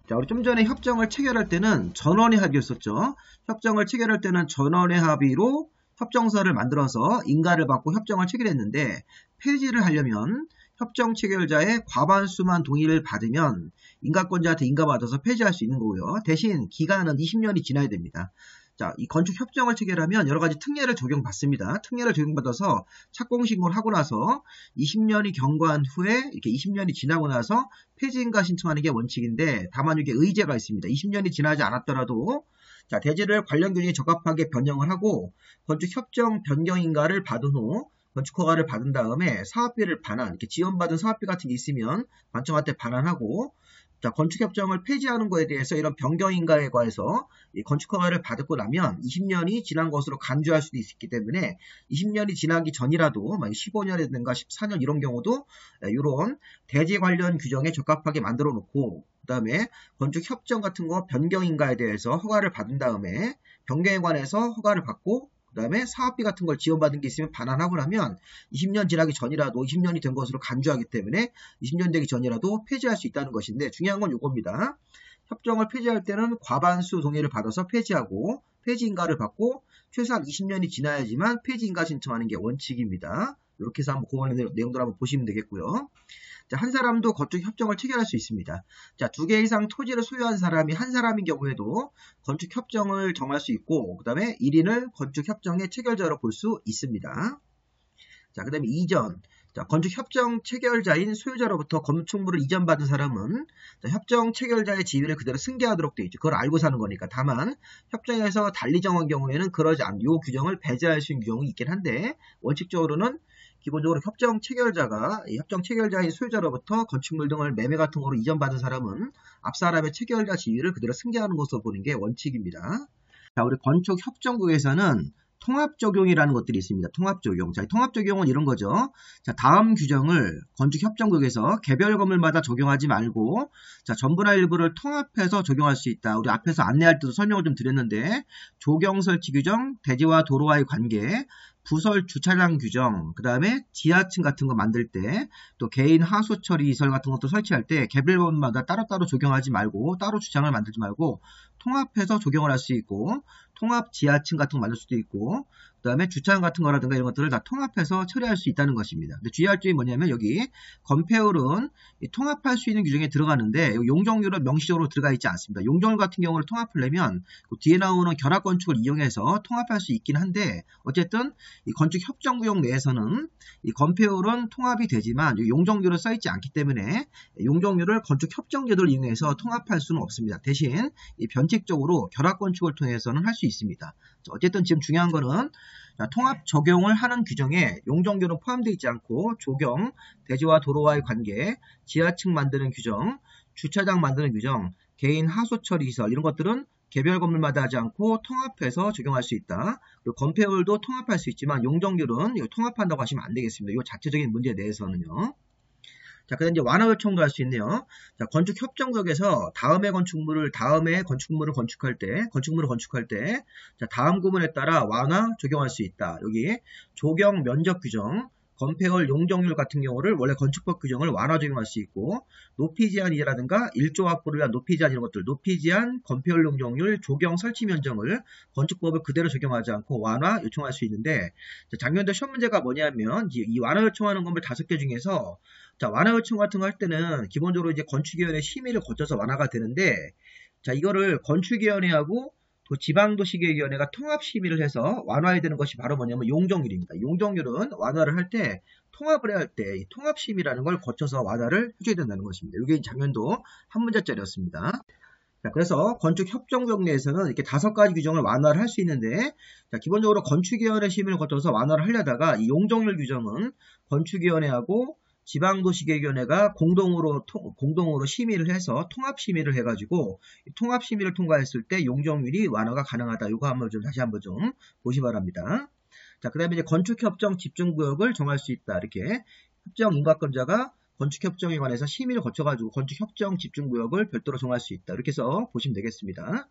자, 우리 좀 전에 협정을 체결할 때는 전원의 합의였었죠. 협정을 체결할 때는 전원의 합의로 협정서를 만들어서 인가를 받고 협정을 체결했는데 폐지를 하려면 협정 체결자의 과반수만 동의를 받으면 인가권자한테 인가받아서 폐지할 수 있는 거고요. 대신 기간은 20년이 지나야 됩니다. 자, 이 건축 협정을 체결하면 여러 가지 특례를 적용받습니다. 특례를 적용받아서 착공 신고를 하고 나서 20년이 경과한 후에 이렇게 20년이 지나고 나서 폐지인가 신청하는 게 원칙인데 다만 이게 의제가 있습니다. 20년이 지나지 않았더라도 자, 대지를 관련 규정에 적합하게 변형을 하고 건축 협정 변경인가를 받은 후 건축허가를 받은 다음에 사업비를 반환, 이렇게 지원받은 사업비 같은 게 있으면 관청한테 반환하고 자, 건축협정을 폐지하는 거에 대해서 이런 변경인가에 관해서 이 건축허가를 받고 나면 20년이 지난 것으로 간주할 수도 있기 때문에 20년이 지나기 전이라도 만약 15년이라든가 14년 이런 경우도 이런 대지 관련 규정에 적합하게 만들어 놓고 그 다음에 건축협정 같은 거 변경인가에 대해서 허가를 받은 다음에 변경에 관해서 허가를 받고 그 다음에 사업비 같은 걸 지원받은 게 있으면 반환하고 나면 20년 지나기 전이라도 20년이 된 것으로 간주하기 때문에 20년 되기 전이라도 폐지할 수 있다는 것인데 중요한 건 이겁니다. 협정을 폐지할 때는 과반수 동의를 받아서 폐지하고 폐지인가를 받고 최소한 20년이 지나야지만 폐지인가 신청하는 게 원칙입니다. 이렇게 해서 한번 그거는 내용들 한번 보시면 되겠고요. 자, 한 사람도 건축 협정을 체결할 수 있습니다. 자, 2개 이상 토지를 소유한 사람이 한 사람인 경우에도 건축 협정을 정할 수 있고, 그 다음에 1인을 건축 협정의 체결자로 볼 수 있습니다. 자, 그 다음에 이전. 자, 건축 협정 체결자인 소유자로부터 건축물을 이전받은 사람은 자, 협정 체결자의 지위를 그대로 승계하도록 되어 있죠. 그걸 알고 사는 거니까. 다만 협정에서 달리 정한 경우에는 그러지 않은 요 규정을 배제할 수 있는 규정이 있긴 한데 원칙적으로는 기본적으로 협정 체결자가 협정 체결자인 소유자로부터 건축물 등을 매매 같은 거로 이전받은 사람은 앞 사람의 체결자 지위를 그대로 승계하는 것으로 보는 게 원칙입니다. 자, 우리 건축 협정국에서는 통합 적용이라는 것들이 있습니다. 통합 적용. 자, 통합 적용은 이런 거죠. 자, 다음 규정을 건축 협정국에서 개별 건물마다 적용하지 말고 자, 전부나 일부를 통합해서 적용할 수 있다. 우리 앞에서 안내할 때도 설명을 좀 드렸는데 조경 설치 규정, 대지와 도로와의 관계, 부설 주차장 규정, 그 다음에 지하층 같은 거 만들 때, 또 개인 하수 처리 시설 같은 것도 설치할 때 개별 건물마다 따로따로 적용하지 말고 따로 주차장을 만들지 말고 통합해서 적용을 할 수 있고 통합 지하층 같은 거 만들 수도 있고 그 다음에 주차장 같은 거라든가 이런 것들을 다 통합해서 처리할 수 있다는 것입니다. 근데 주의할 점이 뭐냐면 여기 건폐율은 통합할 수 있는 규정에 들어가는데 용적률은 명시적으로 들어가 있지 않습니다. 용적률 같은 경우를 통합하려면 그 뒤에 나오는 결합건축을 이용해서 통합할 수 있긴 한데 어쨌든 이 건축협정구역 내에서는 이 건폐율은 통합이 되지만 용적률은 써있지 않기 때문에 용적률을 건축협정제도를 이용해서 통합할 수는 없습니다. 대신 이 변칙적으로 결합건축을 통해서는 할 수 있습니다. 어쨌든 지금 중요한 거는 통합 적용을 하는 규정에 용적률은 포함되어 있지 않고 조경, 대지와 도로와의 관계, 지하층 만드는 규정, 주차장 만드는 규정, 개인 하수처리 시설 이런 것들은 개별 건물마다 하지 않고 통합해서 적용할 수 있다. 그리고 건폐율도 통합할 수 있지만 용적률은 통합한다고 하시면 안 되겠습니다. 이 자체적인 문제에 대해서는요. 자, 그 다음에 이제 완화 요청도 할 수 있네요. 자, 건축 협정국에서 다음의 건축물을 건축할 때, 자, 다음 구문에 따라 완화 적용할 수 있다. 여기 조경 면적 규정, 건폐율 용적률 같은 경우를 원래 건축법 규정을 완화 적용할 수 있고 높이 제한이라든가 1조 확보를 위한 높이 제한 이런 것들 높이 제한, 건폐율 용적률, 조경 설치 면적을 건축법을 그대로 적용하지 않고 완화 요청할 수 있는데 작년도 시험 문제가 뭐냐면 이 완화 요청하는 건물 5개 중에서 자, 완화 요청 같은 거 할 때는 기본적으로 이제 건축위원회 심의를 거쳐서 완화가 되는데 자, 이거를 건축위원회하고 또 지방도시계획위원회가 통합심의를 해서 완화해야 되는 것이 바로 뭐냐면 용적률입니다. 용적률은 완화를 할 때 통합을 해야 할 때 통합심의라는 걸 거쳐서 완화를 해줘야 된다는 것입니다. 이게 작년도 한 문제짜리였습니다. 자, 그래서 건축협정구역 내에서는 이렇게 5가지 규정을 완화를 할 수 있는데 자, 기본적으로 건축위원회 심의를 거쳐서 완화를 하려다가 이 용적률 규정은 건축위원회하고 지방도시계획위원회가 공동으로 심의를 해서 통합심의를 해가지고 통합심의를 통과했을 때 용적률이 완화가 가능하다. 이거 한번 다시 한번 좀 보시 바랍니다. 자, 그 다음에 이제 건축협정 집중구역을 정할 수 있다. 이렇게 협정 인가권자가 건축협정에 관해서 심의를 거쳐가지고 건축협정 집중구역을 별도로 정할 수 있다. 이렇게 해서 보시면 되겠습니다.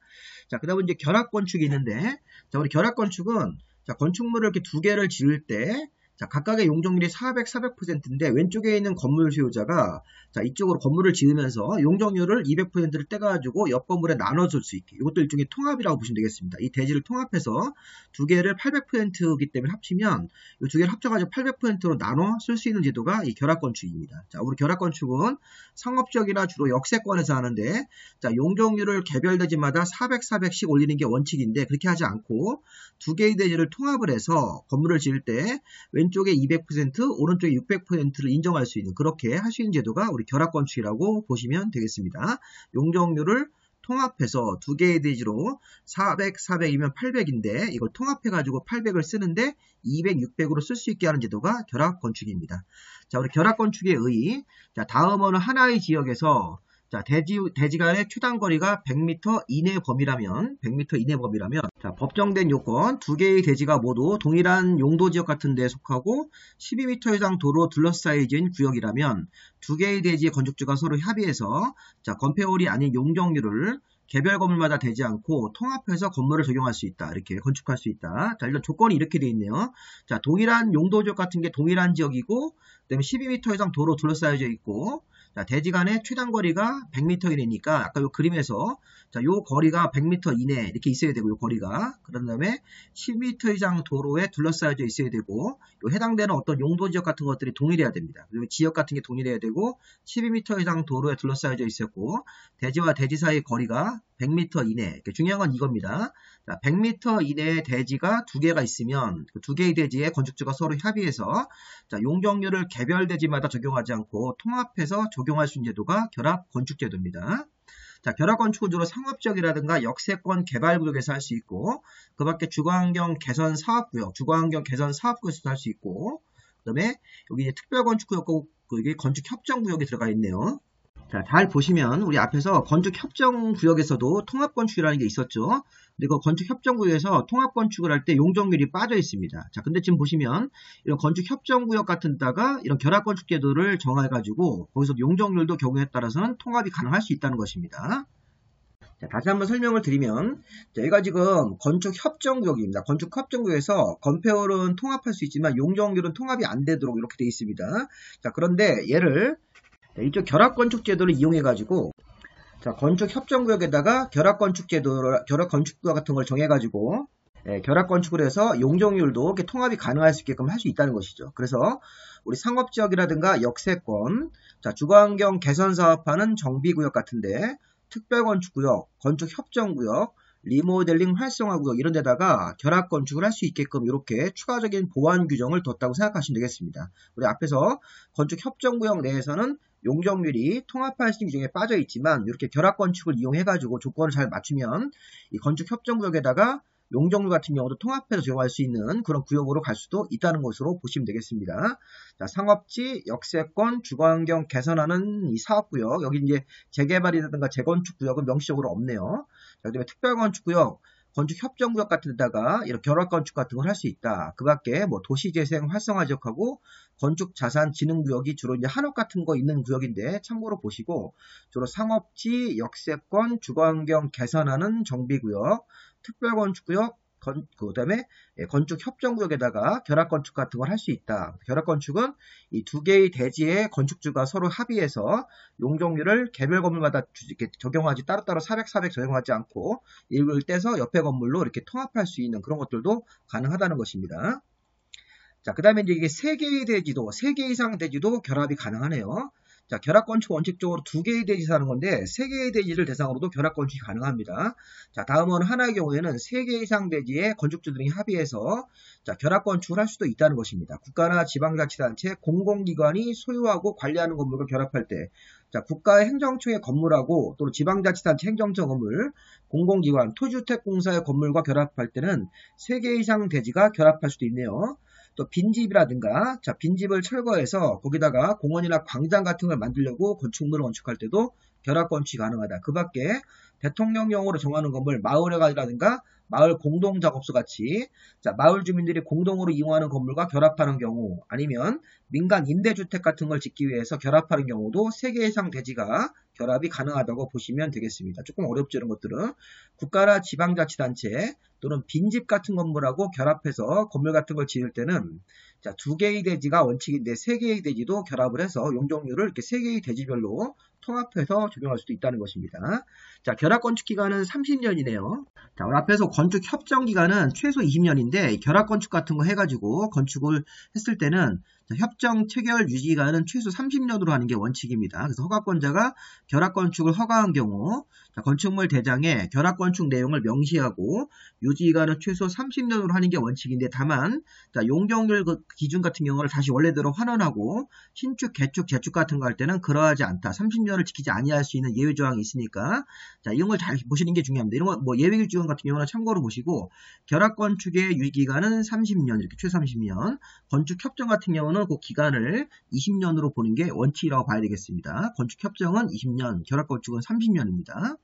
자, 그 다음에 이제 결합건축이 있는데, 자, 우리 결합건축은 자, 건축물을 이렇게 2개를 지을 때 자, 각각의 용적률이 400%인데 왼쪽에 있는 건물 소유자가 자, 이쪽으로 건물을 지으면서 용적률을 200%를 떼가지고 옆 건물에 나눠줄 수 있게 이것도 일종의 통합이라고 보시면 되겠습니다. 이 대지를 통합해서 2개를 800%이기 때문에 합치면 이 2개를 합쳐가지고 800%로 나눠 쓸 수 있는 제도가 이 결합건축입니다. 자, 우리 결합건축은 상업지역이나 주로 역세권에서 하는데 자, 용적률을 개별 대지마다 400씩 올리는 게 원칙인데 그렇게 하지 않고 2개의 대지를 통합을 해서 건물을 지을 때 왼쪽에 200%, 오른쪽에 600%를 인정할 수 있는 그렇게 할 수 있는 제도가 우리 결합건축이라고 보시면 되겠습니다. 용적률을 통합해서 2개의 대지로 400이면 800인데 이걸 통합해가지고 800을 쓰는데 200, 600으로 쓸 수 있게 하는 제도가 결합건축입니다. 자, 우리 결합건축의 의. 자, 다음은 하나의 지역에서 자, 대지 간의 최단 거리가 100m 이내 범위라면, 자, 법정된 요건, 두 개의 대지가 모두 동일한 용도 지역 같은 데에 속하고 12m 이상 도로 둘러싸여진 구역이라면, 두 개의 대지의 건축주가 서로 협의해서, 자, 건폐홀이 아닌 용적률을 개별 건물마다 되지 않고 통합해서 건물을 적용할 수 있다. 이렇게 건축할 수 있다. 자, 이런 조건이 이렇게 되어 있네요. 자, 동일한 용도 지역 같은 게 동일한 지역이고, 그다음에 12m 이상 도로 둘러싸여져 있고, 자, 대지 간의 최단 거리가 100m 이내니까 아까 요 그림에서 자, 요 거리가 100m 이내 이렇게 있어야 되고 요 거리가 그런 다음에 10m 이상 도로에 둘러싸여져 있어야 되고 요 해당되는 어떤 용도 지역 같은 것들이 동일해야 됩니다. 그리고 지역 같은 게 동일해야 되고 12m 이상 도로에 둘러싸여져 있었고 대지와 대지 사이 거리가 100m 이내. 중요한 건 이겁니다. 자, 100m 이내의 대지가 두 개가 있으면 그 두 개의 대지의 건축주가 서로 협의해서 자, 용적률을 개별 대지마다 적용하지 않고 통합해서 적용할 수 있는 제도가 결합 건축제도입니다. 자, 결합 건축은 주로 상업지역이라든가 역세권 개발구역에서 할 수 있고 그 밖에 주거환경 개선 사업구역에서도 할 수 있고 그 다음에 여기 이제 특별건축구역과 여기 건축협정구역이 들어가 있네요. 자, 잘 보시면 우리 앞에서 건축협정구역에서도 통합건축이라는 게 있었죠. 그리고 건축협정구역에서 통합건축을 할 때 용적률이 빠져 있습니다. 자, 근데 지금 보시면 이런 건축협정구역 같은 데다가 이런 결합건축제도를 정해가지고 거기서 용적률도 경우에 따라서는 통합이 가능할 수 있다는 것입니다. 자, 다시 한번 설명을 드리면 자, 여기가 지금 건축협정구역입니다. 건축협정구역에서 건폐홀은 통합할 수 있지만 용적률은 통합이 안 되도록 이렇게 되어 있습니다. 자, 그런데 얘를 이쪽 결합건축제도를 이용해가지고 자, 건축협정구역에다가 결합건축구역 같은 걸 정해가지고 결합건축을 해서 용적률도 이렇게 통합이 가능할 수 있게끔 할 수 있다는 것이죠. 그래서 우리 상업지역이라든가 역세권, 자, 주거환경 개선 사업하는 정비구역 같은데 특별건축구역, 건축협정구역, 리모델링 활성화구역 이런 데다가 결합건축을 할 수 있게끔 이렇게 추가적인 보완 규정을 뒀다고 생각하시면 되겠습니다. 우리 앞에서 건축협정구역 내에서는 용적률이 통합할 수 있는 규정에 빠져 있지만 이렇게 결합건축을 이용해가지고 조건을 잘 맞추면 이 건축협정구역에다가 용적률 같은 경우도 통합해서 적용할 수 있는 그런 구역으로 갈 수도 있다는 것으로 보시면 되겠습니다. 자, 상업지, 역세권, 주거환경 개선하는 이 사업구역, 여기 이제 재개발이라든가 재건축구역은 명시적으로 없네요. 자, 그다음에 특별건축구역, 건축협정구역 같은 데다가 이런 결합건축 같은 걸 할 수 있다. 그 밖에 뭐 도시재생 활성화 지역하고 건축자산진흥구역이 주로 이제 한옥 같은 거 있는 구역인데 참고로 보시고 주로 상업지, 역세권, 주거환경 개선하는 정비구역, 특별건축구역, 그 다음에 건축협정구역에다가 결합건축 같은 걸 할 수 있다. 결합건축은 이 두 개의 대지의 건축주가 서로 합의해서 용적률을 개별 건물마다 이렇게 적용하지 따로따로 400 적용하지 않고 일부를 떼서 옆에 건물로 이렇게 통합할 수 있는 그런 것들도 가능하다는 것입니다. 자, 그 다음에 이제 이게 3개의 대지도, 3개 이상 대지도 결합이 가능하네요. 자, 결합건축 원칙적으로 2개의 대지에서 하는 건데 3개의 대지를 대상으로도 결합건축이 가능합니다. 자, 다음은 하나의 경우에는 3개 이상 대지의 건축주들이 합의해서 자, 결합건축을 할 수도 있다는 것입니다. 국가나 지방자치단체, 공공기관이 소유하고 관리하는 건물과 결합할 때 자, 국가의 행정청의 건물하고 또는 지방자치단체 행정청 건물, 공공기관, 토지주택공사의 건물과 결합할 때는 3개 이상 대지가 결합할 수도 있네요. 또 빈집이라든가 자, 빈집을 철거해서 거기다가 공원이나 광장 같은 걸 만들려고 건축물을 건축할 때도 결합건축이 가능하다. 그 밖에 대통령령으로 정하는 건물, 마을회관이라든가 마을 공동작업소 같이 자, 마을 주민들이 공동으로 이용하는 건물과 결합하는 경우 아니면 민간 임대주택 같은 걸 짓기 위해서 결합하는 경우도 3개 이상 대지가 결합이 가능하다고 보시면 되겠습니다. 조금 어렵죠, 이런 것들은. 국가나 지방자치단체 또는 빈집 같은 건물하고 결합해서 건물 같은 걸 지을 때는 자, 2개의 대지가 원칙인데 3개의 대지도 결합을 해서 용적률을 이렇게 3개의 대지별로 통합해서 적용할 수도 있다는 것입니다. 자, 결합건축 기간은 30년이네요. 자, 오늘 앞에서 건축 협정 기간은 최소 20년인데 결합건축 같은 거 해가지고 건축을 했을 때는 협정 체결 유지 기간은 최소 30년으로 하는 게 원칙입니다. 그래서 허가권자가 결합건축을 허가한 경우 건축물 대장에 결합건축 내용을 명시하고 유지 기간은 최소 30년으로 하는 게 원칙인데 다만 용적률 기준 같은 경우를 다시 원래대로 환원하고 신축, 개축, 재축 같은 거 할 때는 그러하지 않다. 30년을 지키지 아니할 수 있는 예외 조항이 있으니까 자, 이런 걸 잘 보시는 게 중요합니다. 이런 거 뭐 예외 조항 같은 경우는 참고로 보시고 결합건축의 유지 기간은 30년 이렇게 최소 30년 건축 협정 같은 경우는 건축법에서는 그 기간을 20년으로 보는 게 원칙이라고 봐야 되겠습니다. 건축협정은 20년, 결합건축은 30년입니다.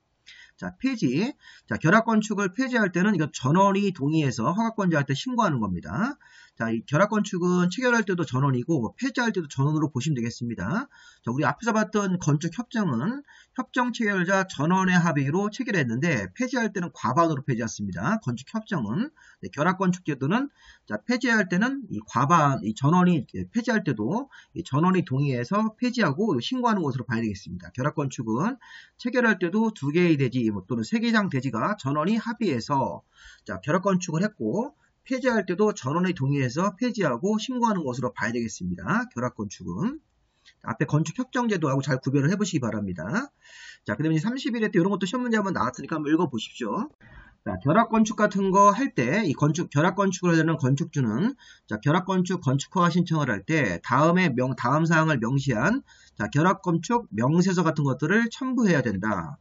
자, 폐지. 자, 결합건축을 폐지할 때는 이거 전원이 동의해서 허가권자한테 신고하는 겁니다. 자, 이 결합건축은 체결할 때도 전원이고 폐지할 때도 전원으로 보시면 되겠습니다. 자, 우리 앞에서 봤던 건축협정은 협정 체결자 전원의 합의로 체결했는데 폐지할 때는 과반으로 폐지했습니다. 건축협정은. 네, 결합건축제도는 자, 폐지할 때는 이 과반, 이 전원이 폐지할 때도 이 전원이 동의해서 폐지하고 신고하는 것으로 봐야 되겠습니다. 결합건축은 체결할 때도 2개의 대지 또는 3개 이상 대지가 전원이 합의해서 자, 결합건축을 했고 폐지할 때도 전원이 동의해서 폐지하고 신고하는 것으로 봐야 되겠습니다. 결합건축은. 앞에 건축협정제도하고 잘 구별을 해보시기 바랍니다. 자, 그 다음에 31회 때 이런 것도 시험 문제 한번 나왔으니까 한번 읽어보십시오. 자, 결합건축 같은 거 할 때, 이 결합건축을 하려는 건축주는, 자, 결합건축 건축허가 신청을 할 때, 다음 사항을 명시한, 자, 결합건축 명세서 같은 것들을 첨부해야 된다.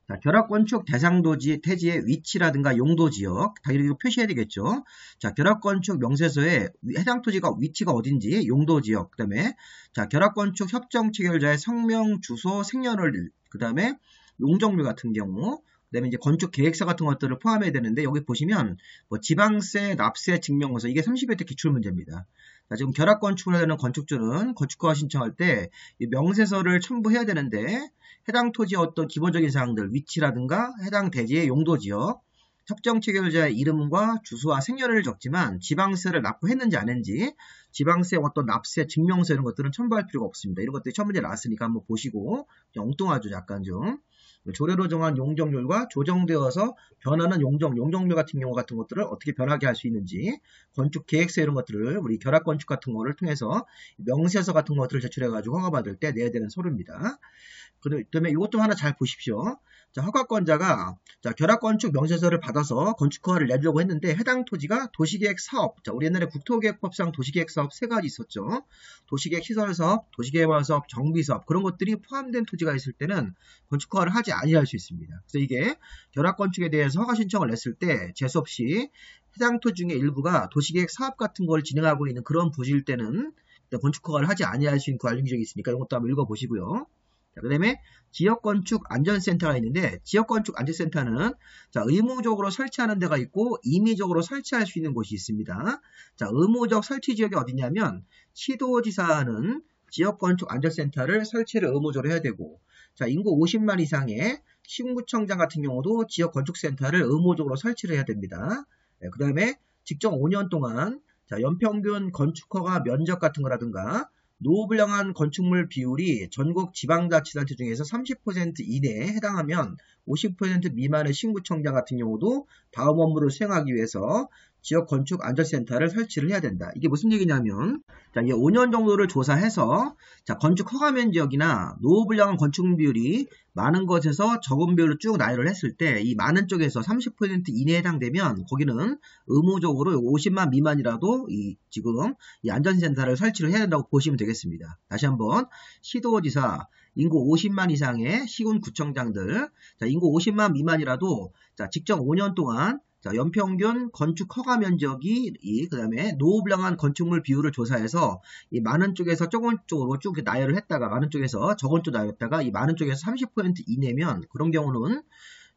자, 결합건축 대상도지, 태지의 위치라든가 용도지역, 다 이렇게 표시해야 되겠죠. 자, 결합건축 명세서에 해당 토지가 위치가 어딘지, 용도지역, 그 다음에, 자, 결합건축 협정 체결자의 성명, 주소, 생년월, 그 다음에 용적률 같은 경우, 그 다음에 이제 건축 계획서 같은 것들을 포함해야 되는데, 여기 보시면, 뭐 지방세, 납세, 증명서, 이게 30회 때 기출문제입니다. 자, 지금 결합건축을 하려는 건축주는 건축허가 신청할 때, 이 명세서를 첨부해야 되는데, 해당 토지의 어떤 기본적인 사항들, 위치라든가 해당 대지의 용도지역, 협정 체결자의 이름과 주소와 생년월일을 적지만 지방세를 납부했는지 안 했는지, 지방세 어떤 납세, 증명서 이런 것들은 첨부할 필요가 없습니다. 이런 것들이 첫 문제 나왔으니까 한번 보시고 엉뚱하죠, 약간 좀. 조례로 정한 용적률과 조정되어서 변하는 용적률 같은 경우 같은 것들을 어떻게 변하게 할 수 있는지, 건축 계획서 이런 것들을 우리 결합건축 같은 거를 통해서 명세서 같은 것들을 제출해가지고 허가받을 때 내야 되는 서류입니다. 그 다음에 이것도 하나 잘 보십시오. 자, 허가권자가 자, 결합건축 명세서를 받아서 건축허가를 내려고 했는데 해당 토지가 도시계획 사업, 자, 우리 옛날에 국토계획법상 도시계획 사업 3가지 있었죠. 도시계획 시설사업, 도시개발 사업, 정비사업 그런 것들이 포함된 토지가 있을 때는 건축허가를 하지 아니할 수 있습니다. 그래서 이게 결합건축에 대해서 허가 신청을 냈을 때 재수없이 해당 토지 중에 일부가 도시계획 사업 같은 걸 진행하고 있는 그런 부지일 때는 건축허가를 하지 아니할 수 있는 관리규정이 있으니까 이것도 한번 읽어보시고요. 자, 그 다음에 지역건축안전센터가 있는데 지역건축안전센터는 자, 의무적으로 설치하는 데가 있고 임의적으로 설치할 수 있는 곳이 있습니다. 자, 의무적 설치 지역이 어디냐면 시도지사는 지역건축안전센터를 설치를 의무적으로 해야 되고 자, 인구 50만 이상의 시군구청장 같은 경우도 지역건축센터를 의무적으로 설치를 해야 됩니다. 네, 그 다음에 직종 5년 동안 자, 연평균 건축허가 면적 같은 거라든가 노후불량한 건축물 비율이 전국 지방자치단체 중에서 30% 이내에 해당하면 50% 미만의 신구청장 같은 경우도 다음 업무를 수행하기 위해서 지역건축안전센터를 설치를 해야 된다. 이게 무슨 얘기냐면 자, 이게 5년 정도를 조사해서 자, 건축 허가면 지역이나 노후불량한 건축물 비율이 많은 것에서 적은 비율로 쭉 나열을 했을 때 이 많은 쪽에서 30% 이내에 해당되면 거기는 의무적으로 50만 미만이라도 지금 이 안전센터를 설치를 해야 된다고 보시면 되겠습니다. 다시 한번 시도지사 인구 50만 이상의 시군구청장들 자, 인구 50만 미만이라도 자, 직접 5년 동안 자, 연평균 건축 허가 면적이 그 다음에 노후불량한 건축물 비율을 조사해서 이 많은 쪽에서 적은 쪽으로 쭉 나열을 했다가 많은 쪽에서 적은 쪽 나열했다가 이 많은 쪽에서 30% 이내면 그런 경우는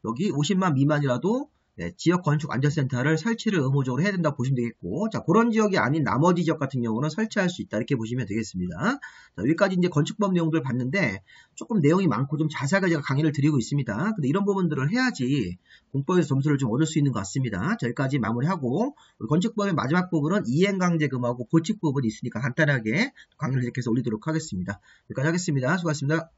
여기 50만 미만이라도 네, 지역건축안전센터를 설치를 의무적으로 해야 된다고 보시면 되겠고, 자, 그런 지역이 아닌 나머지 지역 같은 경우는 설치할 수 있다. 이렇게 보시면 되겠습니다. 자, 여기까지 이제 건축법 내용들 봤는데, 조금 내용이 많고 좀 자세하게 제가 강의를 드리고 있습니다. 근데 이런 부분들을 해야지 공법에서 점수를 좀 얻을 수 있는 것 같습니다. 자, 여기까지 마무리하고, 우리 건축법의 마지막 부분은 이행강제금하고 고칙 부분이 있으니까 간단하게 강의를 계속해서 올리도록 하겠습니다. 여기까지 하겠습니다. 수고하셨습니다.